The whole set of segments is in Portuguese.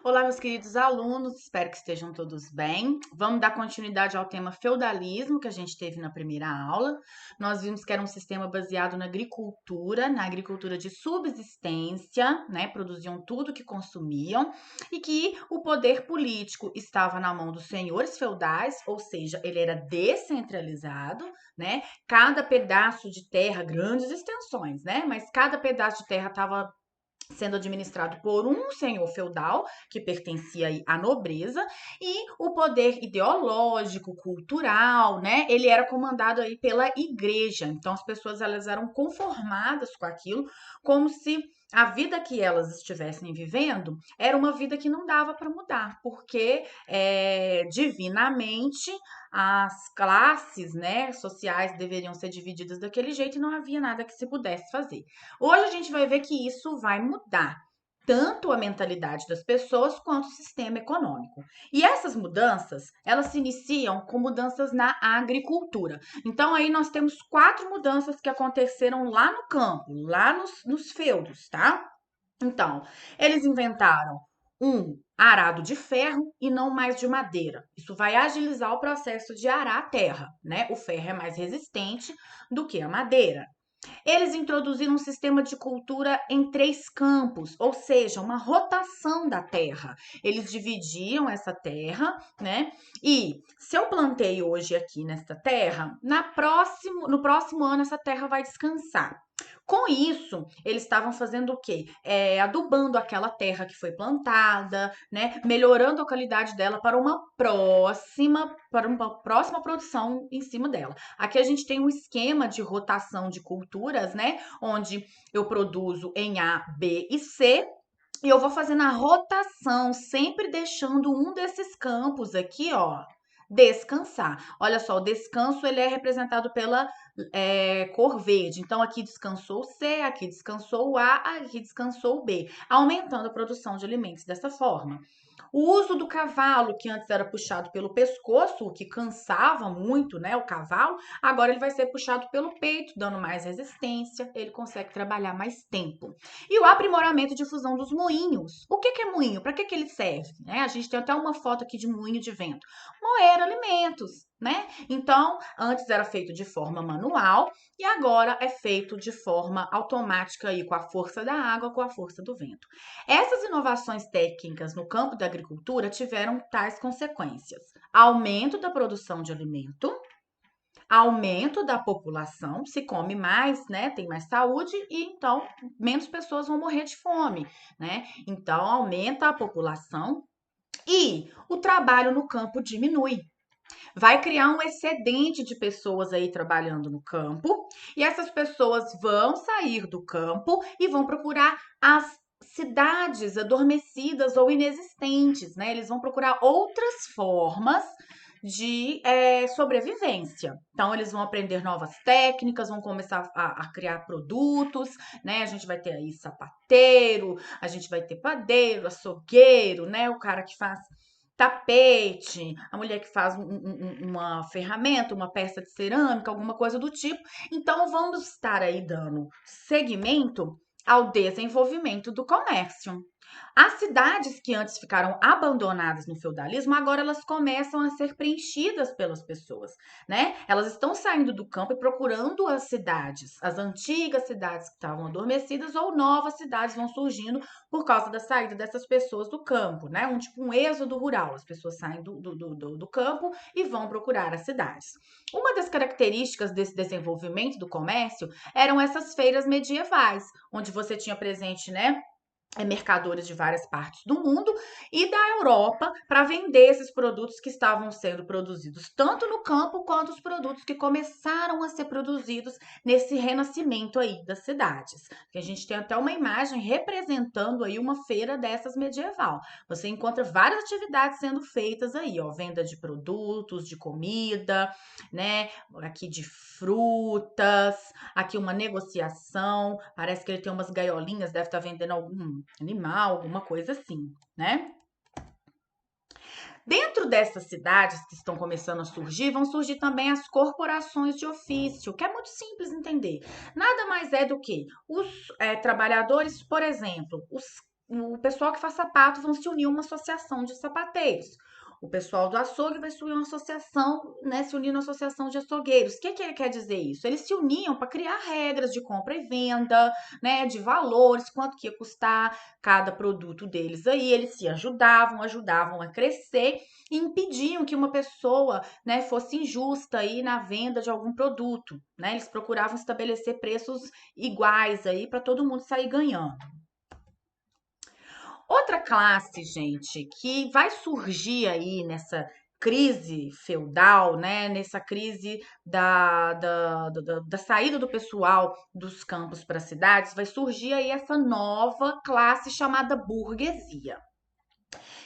Olá, meus queridos alunos, espero que estejam todos bem. Vamos dar continuidade ao tema feudalismo que a gente teve na primeira aula. Nós vimos que era um sistema baseado na agricultura de subsistência, né? Produziam tudo que consumiam e que o poder político estava na mão dos senhores feudais, ou seja, ele era descentralizado, né? Cada pedaço de terra, grandes extensões, né? Mas cada pedaço de terra estava sendo administrado por um senhor feudal que pertencia aí à nobreza, e o poder ideológico, cultural, né, ele era comandado aí pela igreja. Então as pessoas elas eram conformadas com aquilo, como se a vida que elas estivessem vivendo era uma vida que não dava para mudar, porque divinamente as classes, né, sociais deveriam ser divididas daquele jeito e não havia nada que se pudesse fazer. Hoje a gente vai ver que isso vai mudar tanto a mentalidade das pessoas quanto o sistema econômico. E essas mudanças, elas se iniciam com mudanças na agricultura. Então aí nós temos 4 mudanças que aconteceram lá no campo, lá nos feudos, tá? Então, eles inventaram um arado de ferro e não mais de madeira. Isso vai agilizar o processo de arar a terra, né? O ferro é mais resistente do que a madeira. Eles introduziram um sistema de cultura em 3 campos, ou seja, uma rotação da terra. Eles dividiam essa terra, né? E se eu plantei hoje aqui nesta terra, no próximo ano essa terra vai descansar. Com isso, eles estavam fazendo o quê? Adubando aquela terra que foi plantada, né? Melhorando a qualidade dela para uma próxima produção em cima dela. Aqui a gente tem um esquema de rotação de culturas, né? Onde eu produzo em A, B e C. E eu vou fazendo a rotação, sempre deixando um desses campos aqui, ó, descansar. Olha só, o descanso ele é representado pela cor verde. Então, aqui descansou o C, aqui descansou o A, aqui descansou o B, aumentando a produção de alimentos dessa forma. O uso do cavalo, que antes era puxado pelo pescoço, o que cansava muito, né, o cavalo, agora ele vai ser puxado pelo peito, dando mais resistência, ele consegue trabalhar mais tempo. E o aprimoramento e difusão dos moinhos. O que é moinho? Para que ele serve? Né? A gente tem até uma foto aqui de moinho de vento. Moer alimentos, né? Então, antes era feito de forma manual e agora é feito de forma automática aí, com a força da água, com a força do vento. Essas inovações técnicas no campo da agricultura tiveram tais consequências: aumento da produção de alimento, aumento da população, se come mais, né, tem mais saúde e então menos pessoas vão morrer de fome, né? Então aumenta a população e o trabalho no campo diminui. Vai criar um excedente de pessoas aí trabalhando no campo, e essas pessoas vão sair do campo e vão procurar as cidades adormecidas ou inexistentes, né? Eles vão procurar outras formas de sobrevivência. Então, eles vão aprender novas técnicas, vão começar a criar produtos, né? A gente vai ter aí sapateiro, a gente vai ter padeiro, açougueiro, né? O cara que faz tapete, a mulher que faz uma ferramenta, uma peça de cerâmica, alguma coisa do tipo. Então, vamos estar aí dando seguimento ao desenvolvimento do comércio. As cidades que antes ficaram abandonadas no feudalismo, agora elas começam a ser preenchidas pelas pessoas, né? Elas estão saindo do campo e procurando as cidades, as antigas cidades que estavam adormecidas ou novas cidades vão surgindo por causa da saída dessas pessoas do campo, né? Um êxodo rural. As pessoas saem do campo e vão procurar as cidades. Uma das características desse desenvolvimento do comércio eram essas feiras medievais, onde você tinha presente, né? Mercadores de várias partes do mundo e da Europa para vender esses produtos que estavam sendo produzidos tanto no campo quanto os produtos que começaram a ser produzidos nesse renascimento aí das cidades. Que a gente tem até uma imagem representando aí uma feira dessas medieval. Você encontra várias atividades sendo feitas aí, ó, venda de produtos, de comida, né? Aqui de frutas, aqui uma negociação, parece que ele tem umas gaiolinhas, deve estar vendendo algum animal, alguma coisa assim, né? Dentro dessas cidades que estão começando a surgir, vão surgir também as corporações de ofício, que é muito simples entender. Nada mais é do que os trabalhadores, por exemplo, os o pessoal que faz sapato vão se unir a uma associação de sapateiros. O pessoal do açougue vai se unir a uma associação, né, se unir a uma associação de açougueiros. O que que ele quer dizer isso? Eles se uniam para criar regras de compra e venda, né, de valores, quanto que ia custar cada produto deles aí. Eles se ajudavam a crescer e impediam que uma pessoa, né, fosse injusta aí na venda de algum produto, né? Eles procuravam estabelecer preços iguais aí para todo mundo sair ganhando. Outra classe, gente, que vai surgir aí nessa crise feudal, né? Nessa crise da saída do pessoal dos campos para as cidades, vai surgir aí essa nova classe chamada burguesia.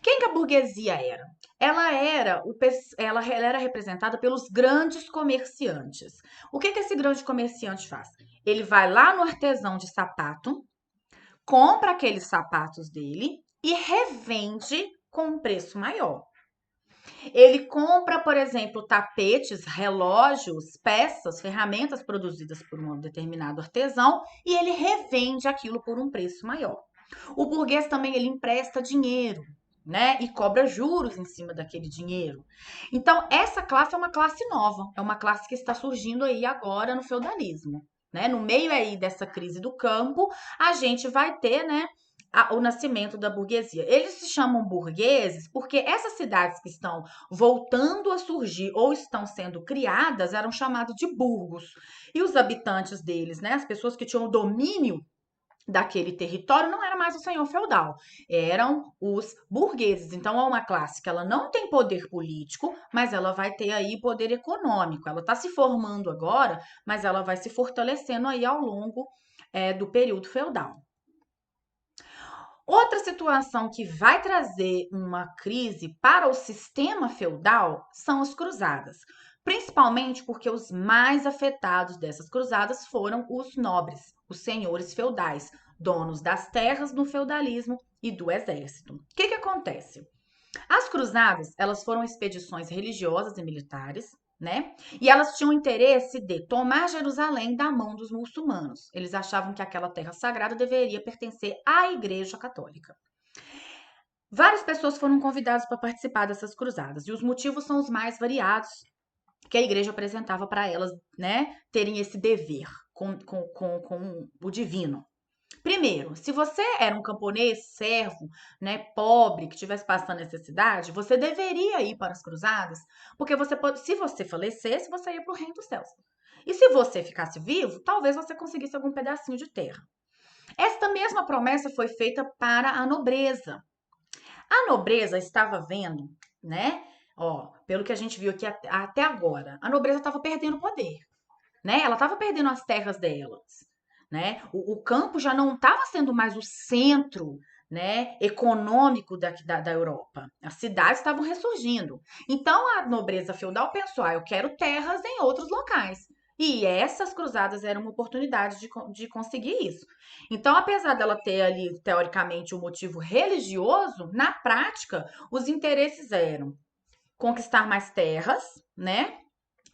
Quem que a burguesia era? Ela era representada pelos grandes comerciantes. O que que esse grande comerciante faz? Ele vai lá no artesão de sapato, compra aqueles sapatos dele e revende com um preço maior. Ele compra, por exemplo, tapetes, relógios, peças, ferramentas produzidas por um determinado artesão e ele revende aquilo por um preço maior. O burguês também ele empresta dinheiro, né? E cobra juros em cima daquele dinheiro. Então, essa classe é uma classe nova, é uma classe que está surgindo aí agora no feudalismo. Né? No meio aí dessa crise do campo, a gente vai ter, né, o nascimento da burguesia. Eles se chamam burgueses porque essas cidades que estão voltando a surgir ou estão sendo criadas eram chamadas de burgos. E os habitantes deles, né, as pessoas que tinham o domínio daquele território não era mais o senhor feudal, eram os burgueses. Então é uma classe que ela não tem poder político, mas ela vai ter aí poder econômico. Ela está se formando agora, mas ela vai se fortalecendo aí ao longo do período feudal. Outra situação que vai trazer uma crise para o sistema feudal são as cruzadas, principalmente porque os mais afetados dessas cruzadas foram os nobres, os senhores feudais, donos das terras no feudalismo e do exército. O que acontece? As cruzadas, elas foram expedições religiosas e militares, né? E elas tinham interesse de tomar Jerusalém da mão dos muçulmanos. Eles achavam que aquela terra sagrada deveria pertencer à Igreja Católica. Várias pessoas foram convidadas para participar dessas cruzadas, e os motivos são os mais variados que a igreja apresentava para elas, né, terem esse dever com o divino. Primeiro, se você era um camponês, servo, né, pobre, que estivesse passando necessidade, você deveria ir para as cruzadas, porque se você falecesse, você ia para o reino dos céus. E se você ficasse vivo, talvez você conseguisse algum pedacinho de terra. Esta mesma promessa foi feita para a nobreza. A nobreza estava vendo, né? Ó, pelo que a gente viu aqui até agora, a nobreza estava perdendo poder, né? Ela estava perdendo as terras delas, né? O campo já não estava sendo mais o centro, né, econômico da Europa. As cidades estavam ressurgindo. Então a nobreza feudal pensou: eu quero terras em outros locais. E essas cruzadas eram uma oportunidade de conseguir isso. Então, apesar dela ter ali, teoricamente, um motivo religioso, na prática, os interesses eram conquistar mais terras, né?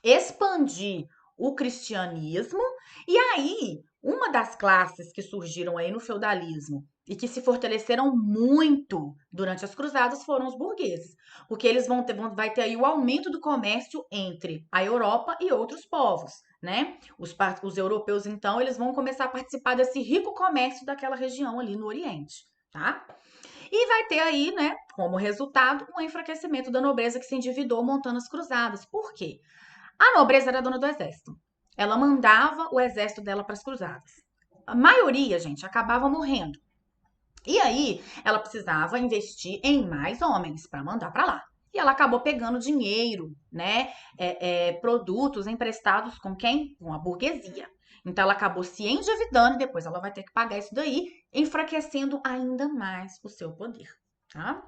Expandir o cristianismo, e aí uma das classes que surgiram aí no feudalismo e que se fortaleceram muito durante as cruzadas foram os burgueses, porque eles vai ter aí o aumento do comércio entre a Europa e outros povos, né? Os europeus, então, eles vão começar a participar desse rico comércio daquela região ali no Oriente, tá? E vai ter aí, né, como resultado, um enfraquecimento da nobreza que se endividou montando as cruzadas. Por quê? A nobreza era dona do exército. Ela mandava o exército dela para as cruzadas. A maioria, gente, acabava morrendo. E aí, ela precisava investir em mais homens para mandar para lá. E ela acabou pegando dinheiro, né? Produtos emprestados com quem? Com a burguesia. Então, ela acabou se endividando e depois ela vai ter que pagar isso daí, enfraquecendo ainda mais o seu poder, tá?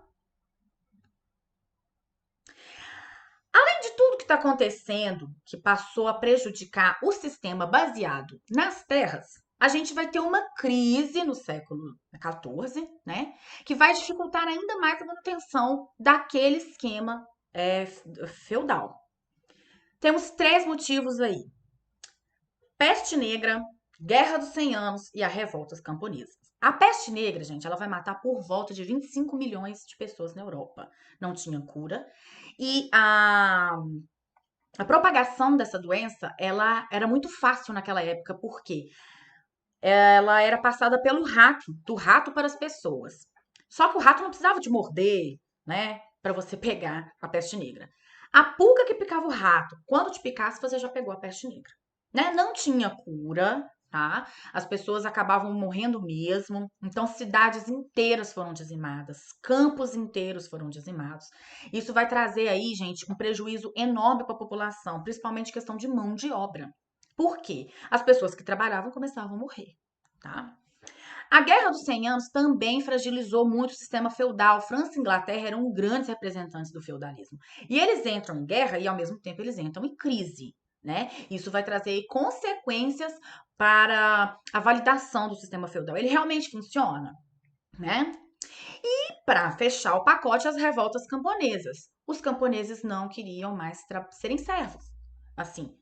Além de tudo que está acontecendo, que passou a prejudicar o sistema baseado nas terras, a gente vai ter uma crise no século XIV, né? Que vai dificultar ainda mais a manutenção daquele esquema feudal. Temos três motivos aí: peste negra, guerra dos 100 anos e a revoltas camponesas. A peste negra, gente, ela vai matar por volta de 25 milhões de pessoas na Europa. Não tinha cura. E a propagação dessa doença, ela era muito fácil naquela época, porque ela era passada pelo rato, do rato para as pessoas. Só que o rato não precisava te morder, né, para você pegar a peste negra. A pulga que picava o rato, quando te picasse, você já pegou a peste negra, né? Não tinha cura, tá? As pessoas acabavam morrendo mesmo. Então, cidades inteiras foram dizimadas, campos inteiros foram dizimados. Isso vai trazer aí, gente, um prejuízo enorme para a população, principalmente questão de mão de obra. Por quê? As pessoas que trabalhavam começavam a morrer, tá? A Guerra dos 100 Anos também fragilizou muito o sistema feudal. França e Inglaterra eram grandes representantes do feudalismo. E eles entram em guerra e, ao mesmo tempo, eles entram em crise, né? Isso vai trazer consequências para a validação do sistema feudal. Ele realmente funciona, né? E para fechar o pacote, as revoltas camponesas. Os camponeses não queriam mais serem servos. Assim,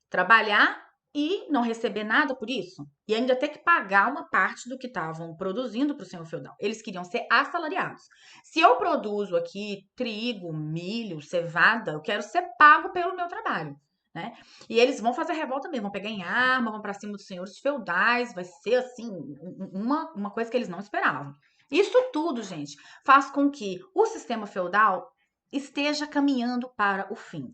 trabalhar e não receber nada por isso. E ainda ter que pagar uma parte do que estavam produzindo para o senhor feudal. Eles queriam ser assalariados. Se eu produzo aqui trigo, milho, cevada, eu quero ser pago pelo meu trabalho. Né? E eles vão fazer revolta mesmo, vão pegar em arma, vão para cima dos senhores feudais, vai ser assim, uma coisa que eles não esperavam. Isso tudo, gente, faz com que o sistema feudal esteja caminhando para o fim.